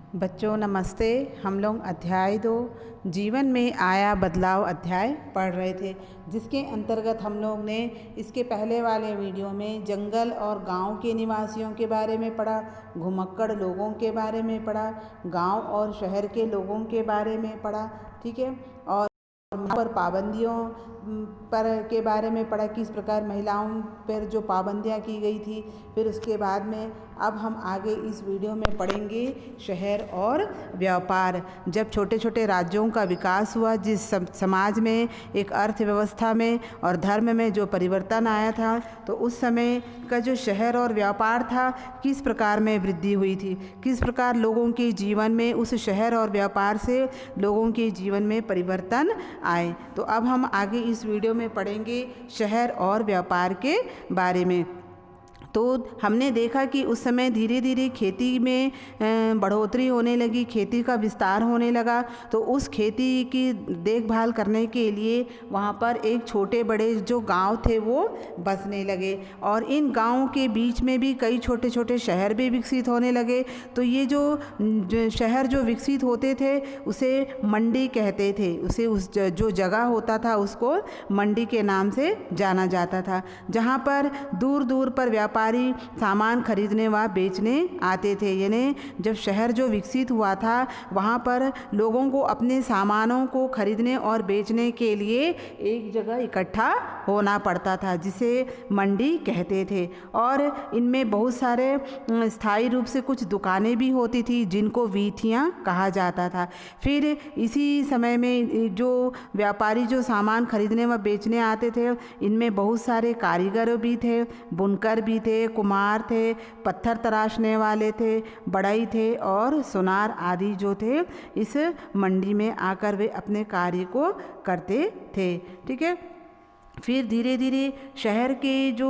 बच्चों नमस्ते। हम लोग अध्याय 2 जीवन में आया बदलाव अध्याय पढ़ रहे थे, जिसके अंतर्गत हम लोग ने इसके पहले वाले वीडियो में जंगल और गांव के निवासियों के बारे में पढ़ा, घुमक्कड़ लोगों के बारे में पढ़ा, गांव और शहर के लोगों के बारे में पढ़ा। ठीक है। और पर पाबंदियों पर के बारे में पढ़ा, किस प्रकार महिलाओं पर जो पाबंदियां की गई थी। फिर उसके बाद में अब हम आगे इस वीडियो में पढ़ेंगे शहर और व्यापार। जब छोटे छोटे राज्यों का विकास हुआ, जिस समाज में एक अर्थव्यवस्था में और धर्म में जो परिवर्तन आया था, तो उस समय का जो शहर और व्यापार था किस प्रकार में वृद्धि हुई थी, किस प्रकार लोगों के जीवन में उस शहर और व्यापार से लोगों के जीवन में परिवर्तन आए। तो अब हम आगे इस वीडियो में पढ़ेंगे शहर और व्यापार के बारे में। तो हमने देखा कि उस समय धीरे धीरे खेती में बढ़ोतरी होने लगी, खेती का विस्तार होने लगा। तो उस खेती की देखभाल करने के लिए वहाँ पर एक छोटे बड़े जो गांव थे वो बसने लगे, और इन गांवों के बीच में भी कई छोटे छोटे शहर भी विकसित होने लगे। तो ये जो शहर जो विकसित होते थे उसे मंडी कहते थे, उसे उस जो जगह होता था उसको मंडी के नाम से जाना जाता था, जहाँ पर दूर दूर पर व्यापारी सामान खरीदने व बेचने आते थे। यानी जब शहर जो विकसित हुआ था वहाँ पर लोगों को अपने सामानों को खरीदने और बेचने के लिए एक जगह इकट्ठा होना पड़ता था, जिसे मंडी कहते थे। और इनमें बहुत सारे स्थायी रूप से कुछ दुकानें भी होती थी, जिनको वीथियाँ कहा जाता था। फिर इसी समय में जो व्यापारी जो सामान खरीदने व बेचने आते थे, इनमें बहुत सारे कारीगर भी थे, बुनकर भी थे, कुम्हार थे, पत्थर तराशने वाले थे, बढ़ई थे और सुनार आदि जो थे इस मंडी में आकर वे अपने कार्य को करते थे। ठीक है। फिर धीरे धीरे शहर के जो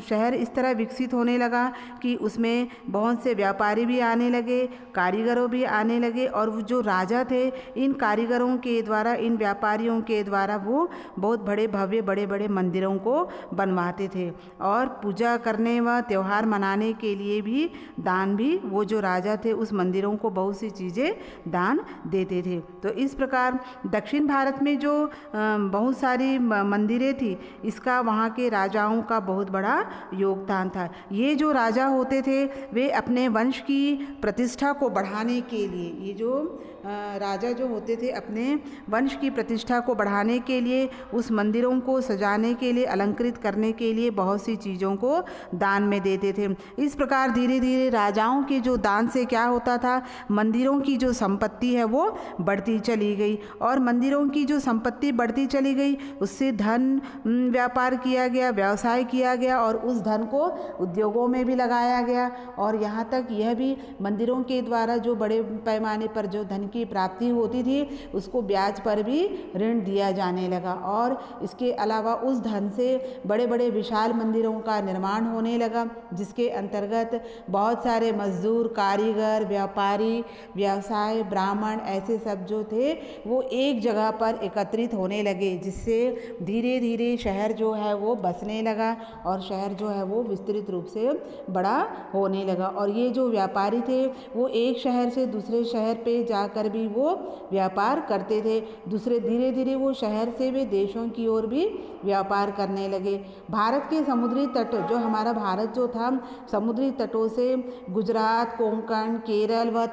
शहर इस तरह विकसित होने लगा कि उसमें बहुत से व्यापारी भी आने लगे, कारीगरों भी आने लगे, और वो जो राजा थे इन कारीगरों के द्वारा, इन व्यापारियों के द्वारा वो बहुत बड़े भव्य बड़े बड़े मंदिरों को बनवाते थे, और पूजा करने व त्यौहार मनाने के लिए भी दान भी वो जो राजा थे उस मंदिरों को बहुत सी चीज़ें दान देते थे। तो इस प्रकार दक्षिण भारत में जो बहुत सारी मंदिरें थी, इसका वहाँ के राजाओं का बहुत बड़ा योगदान था। ये जो राजा होते थे वे अपने वंश की प्रतिष्ठा को बढ़ाने के लिए, ये जो राजा जो होते थे अपने वंश की प्रतिष्ठा को बढ़ाने के लिए, उस मंदिरों को सजाने के लिए, अलंकृत करने के लिए बहुत सी चीज़ों को दान में देते थे। इस प्रकार धीरे धीरे राजाओं के जो दान से क्या होता था, मंदिरों की जो संपत्ति है वो बढ़ती चली गई, और मंदिरों की जो संपत्ति बढ़ती चली गई उससे धन व्यापार किया गया, व्यवसाय किया गया, और उस धन को उद्योगों में भी लगाया गया। और यहाँ तक यह भी मंदिरों के द्वारा जो बड़े पैमाने पर जो धन की प्राप्ति होती थी उसको ब्याज पर भी ऋण दिया जाने लगा, और इसके अलावा उस धन से बड़े बड़े विशाल मंदिरों का निर्माण होने लगा, जिसके अंतर्गत बहुत सारे मजदूर, कारीगर, व्यापारी, व्यवसाय, ब्राह्मण ऐसे सब जो थे वो एक जगह पर एकत्रित होने लगे, जिससे धीरे धीरे शहर जो है वो बसने लगा, और शहर जो है वो विस्तृत रूप से बड़ा होने लगा। और ये जो व्यापारी थे वो एक शहर से दूसरे शहर पे जाकर भी वो व्यापार करते थे। दूसरे धीरे धीरे वो शहर से वे देशों की ओर भी व्यापार करने लगे। भारत के समुद्री तट, जो हमारा भारत जो था, समुद्री तटों से गुजरात, कोंकण, केरल व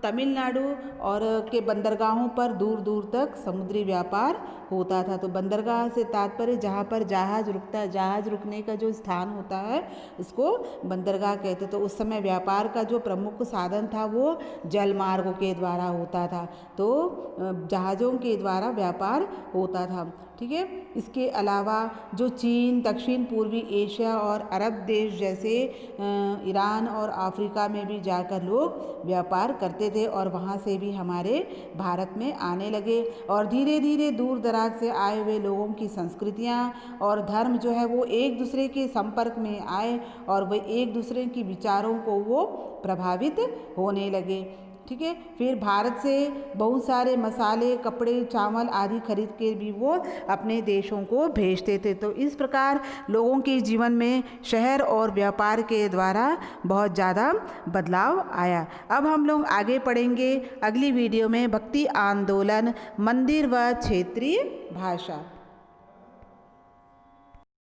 तमिलनाडु और के बंदरगाहों पर दूर दूर तक समुद्री व्यापार होता था। तो बंदरगाह से तात्पर्य जहाँ पर जहाज़ रुकता है, जहाज़ रुकने का जो स्थान होता है उसको बंदरगाह कहते। तो उस समय व्यापार का जो प्रमुख साधन था वो जल मार्गों के द्वारा होता था, तो जहाज़ों के द्वारा व्यापार होता था। ठीक है। इसके अलावा जो चीन, दक्षिण पूर्वी एशिया और अरब देश जैसे ईरान और अफ्रीका में भी जाकर लोग व्यापार करते थे, और वहाँ से भी हमारे भारत में आने लगे। और धीरे धीरे दूर दराज से आए हुए लोगों की संस्कृतियाँ और धर्म जो है वो एक दूसरे के संपर्क में आए, और वे एक दूसरे की विचारों को वो प्रभावित होने लगे। ठीक है। फिर भारत से बहुत सारे मसाले, कपड़े, चावल आदि खरीद के भी वो अपने देशों को भेजते थे। तो इस प्रकार लोगों के जीवन में शहर और व्यापार के द्वारा बहुत ज़्यादा बदलाव आया। अब हम लोग आगे पढ़ेंगे अगली वीडियो में भक्ति आंदोलन, मंदिर व क्षेत्रीय भाषा।